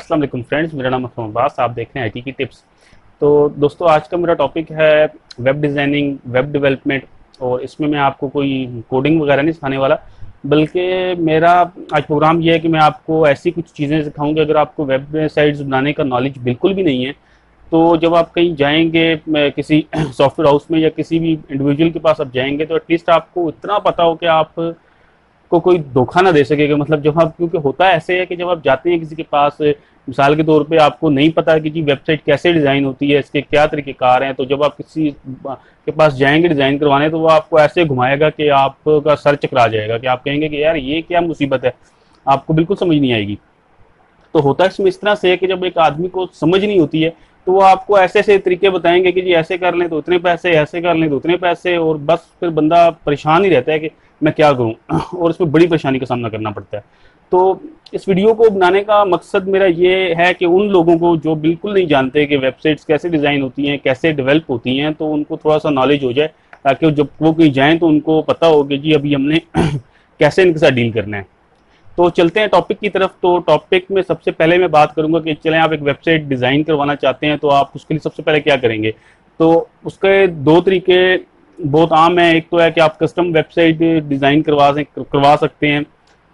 अस्सलाम वालेकुम फ्रेंड्स, मेरा नाम है अब्बास। आप देख रहे हैं आईटी की टिप्स। तो दोस्तों, आज का मेरा टॉपिक है वेब डिज़ाइनिंग, वेब डेवलपमेंट। और इसमें मैं आपको कोई कोडिंग वगैरह नहीं सिखाने वाला, बल्कि मेरा आज प्रोग्राम ये है कि मैं आपको ऐसी कुछ चीज़ें सिखाऊंगा। अगर आपको वेब साइट्स बनाने का नॉलेज बिल्कुल भी नहीं है, तो जब आप कहीं जाएंगे किसी सॉफ्टवेयर हाउस में या किसी भी इंडिविजुअल के पास आप जाएंगे, तो एटलीस्ट आपको इतना पता हो कि आप को कोई धोखा ना दे सकेगा। मतलब जब आप, क्योंकि होता है ऐसे है कि जब आप जाते हैं किसी के पास, मिसाल के तौर पे आपको नहीं पता कि जी वेबसाइट कैसे डिज़ाइन होती है, इसके क्या तरीक़ेकार हैं, तो जब आप किसी के पास जाएंगे डिज़ाइन करवाने, तो वो आपको ऐसे घुमाएगा कि आपका सर चकरा जाएगा, कि आप कहेंगे कि यार ये क्या मुसीबत है, आपको बिल्कुल समझ नहीं आएगी। तो होता है इसमें इस तरह से है कि जब एक आदमी को समझ नहीं होती है, तो वो आपको ऐसे ऐसे तरीके बताएंगे कि जी ऐसे कर लें तो इतने पैसे, ऐसे कर लें तो उतने पैसे, और बस फिर बंदा परेशान ही रहता है कि मैं क्या करूं और इसमें बड़ी परेशानी का सामना करना पड़ता है। तो इस वीडियो को बनाने का मकसद मेरा ये है कि उन लोगों को जो बिल्कुल नहीं जानते कि वेबसाइट्स कैसे डिज़ाइन होती हैं, कैसे डेवलप होती हैं, तो उनको थोड़ा सा नॉलेज हो जाए, ताकि जब वो कहीं जाएँ तो उनको पता हो कि जी अभी हमने कैसे इनके साथ डील करना है। तो चलते हैं टॉपिक की तरफ। तो टॉपिक में सबसे पहले मैं बात करूंगा कि चलें, आप एक वेबसाइट डिज़ाइन करवाना चाहते हैं तो आप उसके लिए सबसे पहले क्या करेंगे। तो उसके दो तरीके बहुत आम हैं। एक तो है कि आप कस्टम वेबसाइट डिज़ाइन करवा सकते हैं।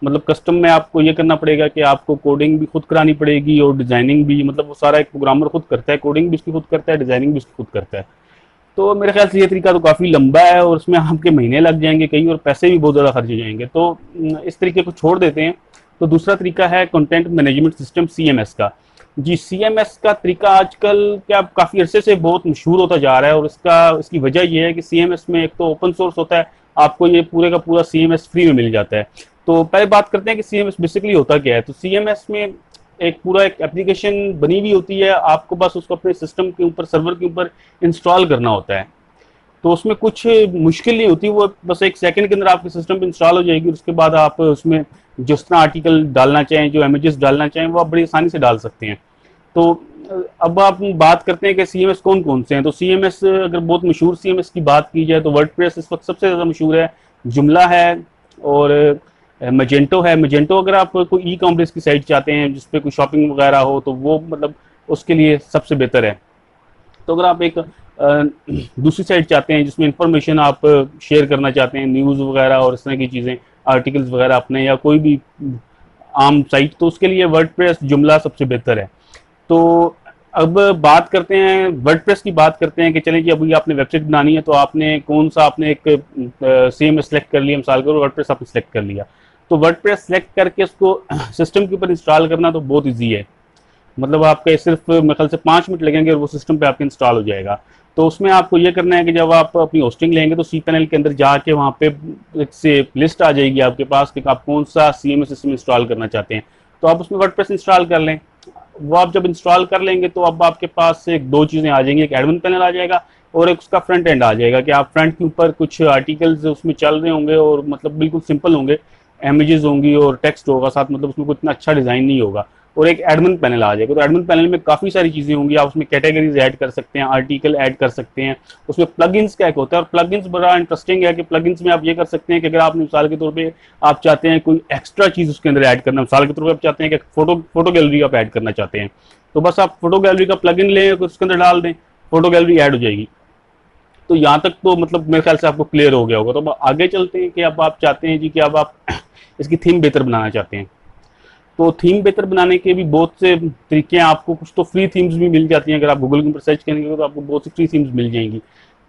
मतलब कस्टम में आपको ये करना पड़ेगा कि आपको कोडिंग भी खुद करानी पड़ेगी और डिज़ाइनिंग भी, मतलब वो सारा एक प्रोग्रामर खुद करता है, कोडिंग भी उसकी खुद करता है, डिज़ाइनिंग भी उसकी खुद करता है। तो मेरे ख्याल से ये तरीका तो काफ़ी लंबा है और उसमें आपके महीने लग जाएंगे कई, और पैसे भी बहुत ज़्यादा खर्च हो जाएंगे। तो इस तरीके को छोड़ देते हैं। तो दूसरा तरीका है कंटेंट मैनेजमेंट सिस्टम, सीएमएस का। जी, सीएमएस का तरीका आजकल क्या काफ़ी अरसे से बहुत मशहूर होता जा रहा है, और इसकी वजह यह है कि सीएमएस में एक तो ओपन सोर्स होता है, आपको ये पूरे का पूरा सीएमएस फ्री में मिल जाता है। तो पहले बात करते हैं कि सीएमएस बेसिकली होता क्या है। तो सीएमएस में एक एप्लीकेशन बनी हुई होती है, आपको बस उसको अपने सिस्टम के ऊपर, सर्वर के ऊपर इंस्टॉल करना होता है। तो उसमें कुछ मुश्किल नहीं होती, वो बस एक सेकंड के अंदर आपके सिस्टम पे इंस्टॉल हो जाएगी। उसके बाद आप उसमें जिस तरह आर्टिकल डालना चाहें, जो इमेजेस डालना चाहें, वो आप बड़ी आसानी से डाल सकते हैं। तो अब आप बात करते हैं कि सीएमएस कौन कौन से हैं। तो सीएमएस, अगर बहुत मशहूर सीएमएस की बात की जाए, तो वर्डप्रेस इस वक्त सबसे ज़्यादा मशहूर है, जुमला है, और मजेंटो है। मजेंटो अगर आप कोई ई कॉमर्स की साइट चाहते हैं जिसपे कोई शॉपिंग वगैरह हो, तो वो मतलब उसके लिए सबसे बेहतर है। तो अगर आप एक दूसरी साइट चाहते हैं जिसमें इंफॉर्मेशन आप शेयर करना चाहते हैं, न्यूज़ वगैरह और इस तरह की चीज़ें, आर्टिकल्स वगैरह अपने, या कोई भी आम साइट, तो उसके लिए वर्डप्रेस, जुमला सबसे बेहतर है। तो अब बात करते हैं वर्डप्रेस की, बात करते हैं कि चलें जी अभी आपने वेबसाइट बनानी है, तो आपने कौन सा, आपने एक सेम सेलेक्ट कर लिया, मिसाल करो वर्डप्रेस आपने सेलेक्ट कर लिया। तो वर्डप्रेस सेलेक्ट करके उसको सिस्टम के ऊपर इंस्टॉल करना तो बहुत ईजी है। मतलब आपके सिर्फ मेरे ख्याल से 5 मिनट लगेंगे और वो सिस्टम पे आपके इंस्टॉल हो जाएगा। तो उसमें आपको ये करना है कि जब आप अपनी होस्टिंग लेंगे, तो सी पैनल के अंदर जाके वहाँ पे एक से लिस्ट आ जाएगी आपके पास कि आप कौन सा सीएमएस सिस्टम इंस्टॉल करना चाहते हैं। तो आप उसमें वर्डप्रेस इंस्टॉल कर लें। वो आप जब इंस्टॉल कर लेंगे, तो अब आपके पास एक दो चीज़ें आ जाएंगी, एक एडमिन पैनल आ जाएगा और एक उसका फ्रंट एंड आ जाएगा, कि आप फ्रंट के ऊपर कुछ आर्टिकल्स उसमें चल रहे होंगे और मतलब बिल्कुल सिंपल होंगे, इमेजेस होंगी और टेक्स्ट होगा साथ, मतलब उसमें कोई इतना अच्छा डिज़ाइन नहीं होगा। और एक एडमिन पैनल आ जाएगा। तो एडमिन पैनल में काफ़ी सारी चीज़ें होंगी, आप उसमें कैटेगरीज ऐड कर सकते हैं, आर्टिकल ऐड कर सकते हैं। उसमें प्लगइन्स का एक होता है, और प्लगइन्स बड़ा इंटरेस्टिंग है कि प्लगइन्स में आप ये कर सकते हैं कि अगर आप मिसाल के तौर पे आप चाहते हैं कोई एक्स्ट्रा चीज़ उसके अंदर ऐड करना, मिसाल के तौर पर आप चाहते हैं कि फोटो गैलरी आप ऐड करना चाहते हैं, तो बस आप फोटो गैलरी का प्लगइन लें, उसके अंदर डाल दें, फोटो गैलरी ऐड हो जाएगी। तो यहाँ तक तो मतलब मेरे ख्याल से आपको क्लियर हो गया होगा। तो अब आगे चलते हैं कि अब आप चाहते हैं जी कि अब आप इसकी थीम बेहतर बनाना चाहते हैं। तो थीम बेहतर बनाने के भी बहुत से तरीके हैं। आपको कुछ तो फ्री थीम्स भी मिल जाती हैं, अगर आप गूगल के ऊपर सर्च करेंगे तो आपको बहुत सी फ्री थीम्स मिल जाएंगी।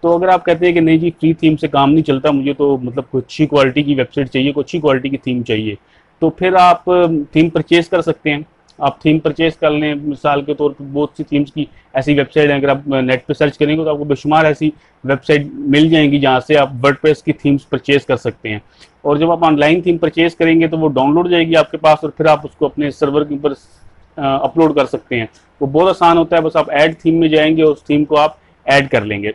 तो अगर आप कहते हैं कि नहीं जी फ्री थीम से काम नहीं चलता, मुझे तो मतलब कोई अच्छी क्वालिटी की वेबसाइट चाहिए, कोई अच्छी क्वालिटी की थीम चाहिए, तो फिर आप थीम परचेज कर सकते हैं। आप थीम परचेज कर लें, मिसाल के तौर पर बहुत सी थीम्स की ऐसी वेबसाइट हैं, अगर आप नेट पर सर्च करेंगे तो आपको बेशुमार ऐसी वेबसाइट मिल जाएंगी जहाँ से आप वर्डप्रेस की थीम्स परचेज कर सकते हैं। और जब आप ऑनलाइन थीम परचेज करेंगे, तो वो डाउनलोड हो जाएगी आपके पास, और फिर आप उसको अपने सर्वर के ऊपर अपलोड कर सकते हैं। वो बहुत आसान होता है, बस आप ऐड थीम में जाएंगे और उस थीम को आप ऐड कर लेंगे।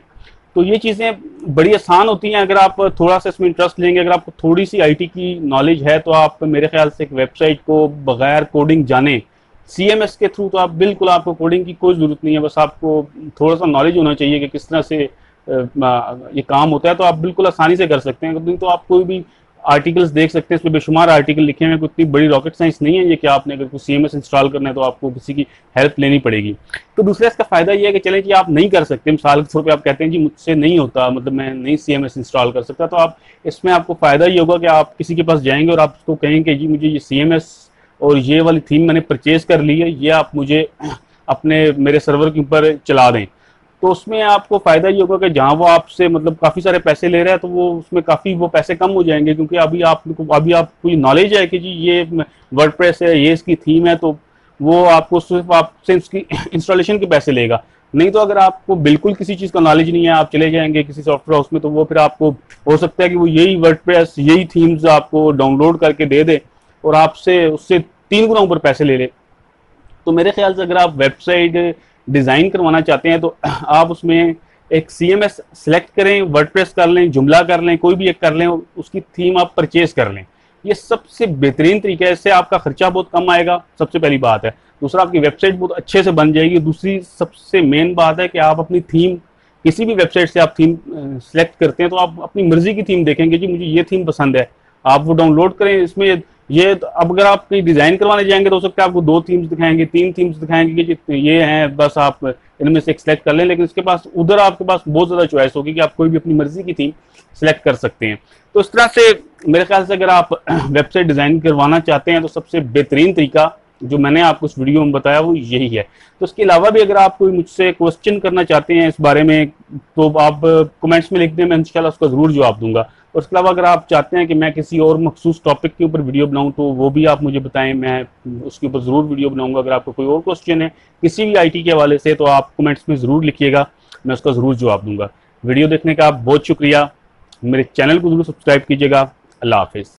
तो ये चीज़ें बड़ी आसान होती हैं अगर आप थोड़ा सा इसमें इंटरेस्ट लेंगे। अगर आपको थोड़ी सी आईटी की नॉलेज है, तो आप मेरे ख्याल से एक वेबसाइट को बगैर कोडिंग जाने, सीएमएस के थ्रू, तो आप बिल्कुल, आपको कोडिंग की कोई ज़रूरत नहीं है, बस आपको थोड़ा सा नॉलेज होना चाहिए कि किस तरह से ये काम होता है, तो आप बिल्कुल आसानी से कर सकते हैं। नहीं तो आप कोई भी आर्टिकल्स देख सकते हैं, इसमें बेशुमार आर्टिकल लिखे हुए हैं। कोई इतनी बड़ी रॉकेट साइंस नहीं है ये कि आपने अगर कोई CMS इंस्टॉल करना है तो आपको किसी की हेल्प लेनी पड़ेगी। तो दूसरा इसका फायदा ये है कि चलें कि आप नहीं कर सकते, मिसाल के तौर पे आप कहते हैं जी मुझसे नहीं होता, मतलब मैं नहीं CMS इंस्टॉल कर सकता, तो आप इसमें आपको फायदा ये होगा कि आप किसी के पास जाएंगे और आप उसको कहेंगे जी मुझे ये CMS और ये वाली थीम मैंने परचेज कर ली है, ये आप मुझे अपने मेरे सर्वर के ऊपर चला दें। तो उसमें आपको फायदा ये होगा कि जहाँ वो आपसे मतलब काफ़ी सारे पैसे ले रहा है तो वो उसमें काफ़ी वो पैसे कम हो जाएंगे, क्योंकि अभी आपको ये नॉलेज है कि जी ये वर्डप्रेस है, ये इसकी थीम है, तो वो आपको सिर्फ आपसे इसकी इंस्टॉलेशन के पैसे लेगा। नहीं तो अगर आपको बिल्कुल किसी चीज़ का नॉलेज नहीं है, आप चले जाएंगे किसी सॉफ्टवेयर हाउस में, तो वो फिर आपको हो सकता है कि वो यही वर्डप्रेस यही थीम्स आपको डाउनलोड करके दे दे और आपसे उससे 3 गुना ऊपर पैसे ले ले। तो मेरे ख्याल से अगर आप वेबसाइट डिज़ाइन करवाना चाहते हैं तो आप उसमें एक CMS सेलेक्ट करें, वर्डप्रेस कर लें, जुमला कर लें, कोई भी एक कर लें, उसकी थीम आप परचेज कर लें। ये सबसे बेहतरीन तरीका है, इससे आपका खर्चा बहुत कम आएगा, सबसे पहली बात है। दूसरा, आपकी वेबसाइट बहुत अच्छे से बन जाएगी। दूसरी सबसे मेन बात है कि आप अपनी थीम किसी भी वेबसाइट से आप थीम सेलेक्ट करते हैं तो आप अपनी मर्जी की थीम देखेंगे, जी मुझे ये थीम पसंद है, आप वो डाउनलोड करें। इसमें ये अब अगर आप कहीं डिज़ाइन करवाने जाएंगे तो हो सकता है आपको 2 थीम्स दिखाएंगे, 3 थीम्स दिखाएंगे कि ये हैं, बस आप इनमें से एक सेलेक्ट कर लें। लेकिन इसके पास उधर आपके पास बहुत ज़्यादा चॉइस होगी कि आप कोई भी अपनी मर्जी की थीम सेलेक्ट कर सकते हैं। तो इस तरह से मेरे ख्याल से अगर आप वेबसाइट डिज़ाइन करवाना चाहते हैं तो सबसे बेहतरीन तरीका जो मैंने आपको इस वीडियो में बताया वो यही है। तो इसके अलावा भी अगर आप कोई मुझसे क्वेश्चन करना चाहते हैं इस बारे में तो आप कमेंट्स में लिख दें, मैं इंशाल्लाह उसका ज़रूर जवाब दूंगा। और इसके अलावा अगर आप चाहते हैं कि मैं किसी और मखसूस टॉपिक के ऊपर वीडियो बनाऊं तो वो भी आप मुझे बताएं, मैं उसके ऊपर ज़रूर वीडियो बनाऊंगा। अगर आपको कोई और क्वेश्चन है किसी भी IT के हवाले से तो आप कमेंट्स में ज़रूर लिखिएगा, मैं उसका ज़रूर जवाब दूंगा। वीडियो देखने का बहुत शुक्रिया, मेरे चैनल को ज़रूर सब्सक्राइब कीजिएगा। अल्लाह हाफिज़।